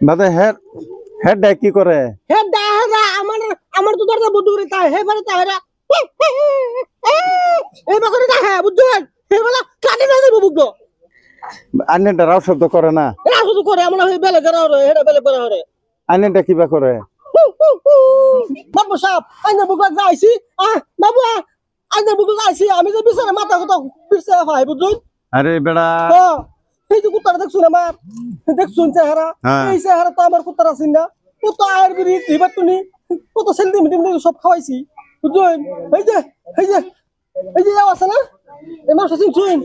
বাদে head head ডাক কি করে? হেড দা আমার আমার তো দরজা বন্ধ করে তাই হে মানে তাইরা এই বকরে দা হে বুঝছেন হে বলা কাটি না দেব বুঝলো আন্নেটা রাও শব্দ করে না? এরা শুধু করে আমরা বেলে করা হরে হেডা বেলে করা হরে আন্নেটা কিবা করে? বাবু সাহেব আইনা বুকা যাইছি বাবু আইনা বুকা যাইছি আমি যে বিছানা মাথা কথা বিছানা ভাই বুঝুন আরে বেড়া এই যে কুত্তারা দেখছুন আমার দেখছুন চেহারা এই চেহারা তো আমার কুত্তার আছেন না কত আয়ের বিড়ি দিবার তুমি কত সেন্টিমিটার সব খাওয়াইছি বুঝুন এই যে এই যে এই যে আছে না এই মাছ শুন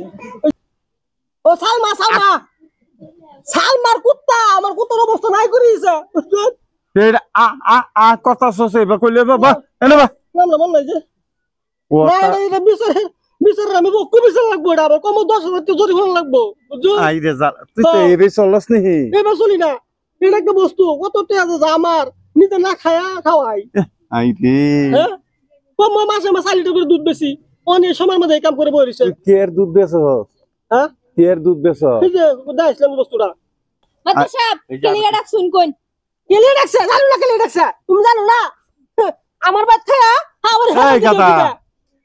ও সালমা সালমা সালমার কুত্তা আমার কুত্তার অবস্থা নাই করিছে বুঝুন এরা কথা সসে বা কইলে বাবা এনে বা নাম না মন নাই যে না এটা বিচারে আমি বকু বিচার লাগবো এটা আবার কম 10,000 টাকা জরিমানা লাগবো বুঝছো আই রে যা তুই তো এবে চলস নি এবার চলি না এটা একটা বস্তু কত টাকা আছে আমার নিতে না খায়া খাওয়াই আই রে হ্যাঁ কম মাসে মাস 4 লিটার করে দুধ বেশি অনেক সময়ের মধ্যে কাম করে বইরিছে কে এর দুধ বেচছ? হ্যাঁ কে এর দুধ বেচছ? এই যে দাইছিলাম বস্তুটা মাত্র সাহেব কেলিয়া ডাকছুন কোন কেলে ডাকছে জানো না কেলে ডাকছে তুমি জানো না আমার বাচ্চা আমার এই গাদা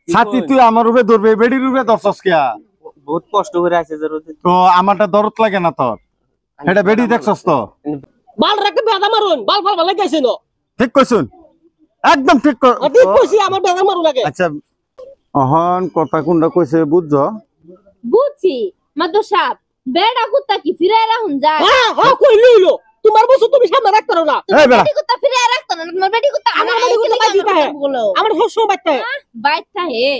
সাথী তুই আমার উপরে ধরবে বেডির উপরে ধরছস কিয়া? বহুত কষ্ট করে আছে তো আমারটা দরদ লাগে না তোর? এটা বেডি দেখছস তো? বাল রাখতে বেদা মারুন বাল ফাল ভালো লাগাইছে না ঠিক কইছুন একদম ঠিক ঠিক কইছি আমার বেদা মারুন লাগে আচ্ছা অহন কথা কোনটা কইছে বুঝছো? বুঝছি মাত্র সাহেব বেড়া কুত্তা কি ফিরে রাখুন যায় হ্যাঁ কই লইলো তোমার বসু তুমি সামনে রাখতে পারো না এই বেড়া বেটি কুত্তা ফিরে রাখতো না তোমার বেটি কুত্তা আমার বেটি কুত্তা বাইতে হে আমার হসো বাইতে বাইতা হে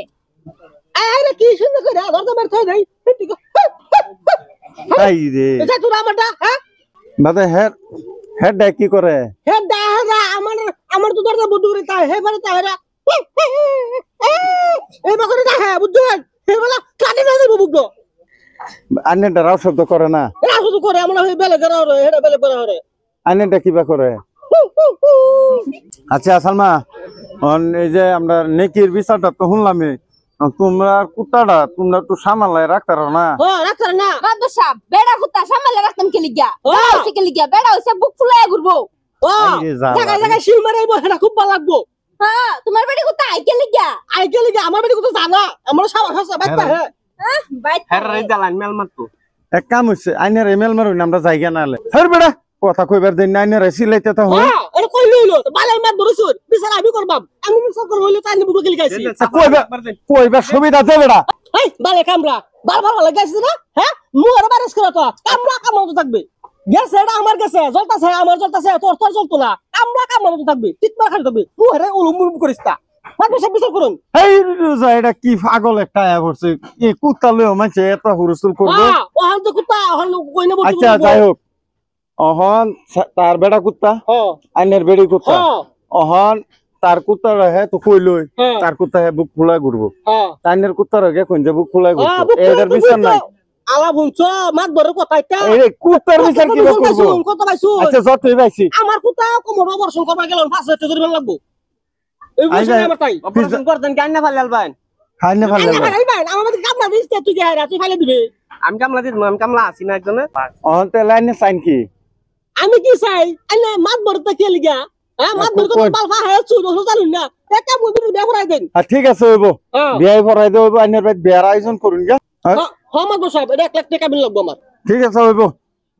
আরে কি সুন্দর করে দরজা বের থই নাই আই রে এটা তুই আমারটা হ্যাঁ বাদে হেড হেড ডাক কি করে? হে দা আমার আমার তো দরজা বন্ধ করে তাই হে মানে তাইরা এই বকরে দা হে বুঝছেন হে বলা কাটি না দেব বুঝলো আন্নেটা রাও শব্দ করে না? এরা শুধু করে আমরা বেলে করা হরে হেডা বেলে করা হরে আন্নেটা কিবা করে? আচ্ছা সালমা এই যে আমরা নেকির বিচারটা তো শুনলামই তোমরা কুত্তাটা তোমরা একটু সামালায় রাখতারো না? রাখতে না মাত্র সাহেব বেড়া কুত্তা সামলে রাখতাম কেলিয়া হইছে কেলিয়া বেড়া হইছে বুক ফুলায় ঘুরবো জায়গায় জায়গায় শিল মারাইবো এটা খুব ভালো লাগবো হ্যাঁ তোমার বেটি কুত্তা আই কেলিয়া আমার বেটি কত জানা আমার সাবাস আছে বাইতে হে বাইতা হ্যাঁ রে দালান মেল মারতো এক কাম হচ্ছে আইনের এমএল মারুন আমরা জায়গা না হলে হর বেড়া কথা কইবার দিন আইনের সিলাইতে তো হয় এটা কই লইলো বালাই মাত ধরছুন বিচার আমি করবাম আমি বিচার করব হইলে তাই বুকে লিখাইছি কইবার সুবিধা দে বেড়া এই বালে কামরা বাল ভালো লাগাইছিস না হ্যাঁ মুহরে বারিশ করে তো কামরা কামড় থাকবে গেছে এটা আমার গেছে জ্বলতাছে আমার জ্বলতাছে তোর তোর জ্বলতো না কামরা কামড় থাকবে টিকমা খালি থাকবে মুহরে উলুম করিস তা তারপর সব বিচার করুন এই এটা কি পাগল একটা আয়া পড়ছে এই কুত্তা লইও মানছে এত হুরুস্তুল করবে ওহান তো কুত্তা ওহান কই না বলতে আচ্ছা যাই হোক অহন তার বেড়া কুত্তা আইনের বেড়ি কুত্তা অহন তার কুত্তা রহে তো কই লই তার কুত্তা হে বুক ফুলা ঘুরবো আইনের কুত্তা রহে কোন যে বুক ফুলা ঘুরবো এটার বিচার নাই আলা বুঝছো মাত বড় কথা এটা এই কুত্তার বিচার কি করব? কত পাইছো আচ্ছা যতই পাইছি আমার কুত্তা কোমর অপারেশন করবা গেল 5,000 টাকা জরিমানা লাগবো এই বুঝছ আমার তাই অপারেশন করতেন কেন না ফালাল ভাই খাইনে ভালো লাগে আমার কামলা দিস তুই যাই তুই ফেলে দিবে আমি কামলা দিই আমি কামলা আছি না একজনে অহন তে লাইনে সাইন কি আমি কি চাই আইলে মাত বড়টা কে লিগা হ্যাঁ মাত বড় তো বালফা হে চুল জানুন না একটা মুদি বিয়া করাই দেন ঠিক আছে হইব বিয়া করাই দেব আইনের বাইত বিয়ার আয়োজন করুন গা হ্যাঁ মাত সাহেব এটা 1 লাখ টাকা বিল লাগবো আমার ঠিক আছে হইব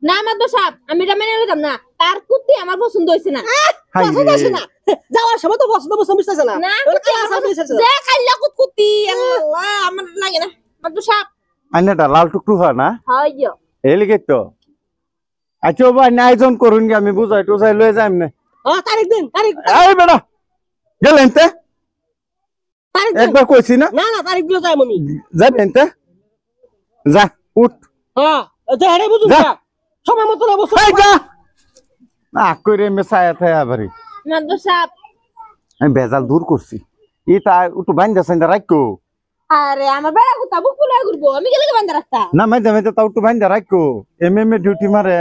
না মাত্র সাহেব আমি এটা মেনে নিলাম না তার কুত্তি আমার পছন্দ হইছে না পছন্দ আছে না যাওয়ার সময় তো পছন্দ মিশতেছে না না যে খাইলা কুত্তি আল্লাহ আমার লাগে না মাত্র সাহেব আইনেটা লাল টুকটু হয় না হইও এই লিখে তো আচ্ছা বাবা আয়োজন করুন গা আমি বুঝাই টুজাই লয়ে যাইম না তারিখ দিন তারিখ এই বেড়া গেলেন তে একবার কইছি না না না তারিখ দিলে যাই আমি যাবেন তে যা উঠ হ্যাঁ যে হেরে বুঝুন যা। না সময় মতো অবস্থা এই যা না কইরে মেসায়া থায়া বাড়ি মাত্র সাহেব আমি বেজাল দূর করছি এটা একটু বাইন্দা সাইন্দা রাখো আরে আমার বেড়া কুত্তা বুক ফুলায় ঘুরবো আমি গেলে বান্ধা রাখতা না মাইদা মাইদা তাও একটু বাইন্দা রাখো এমএমএ ডিউটি মারে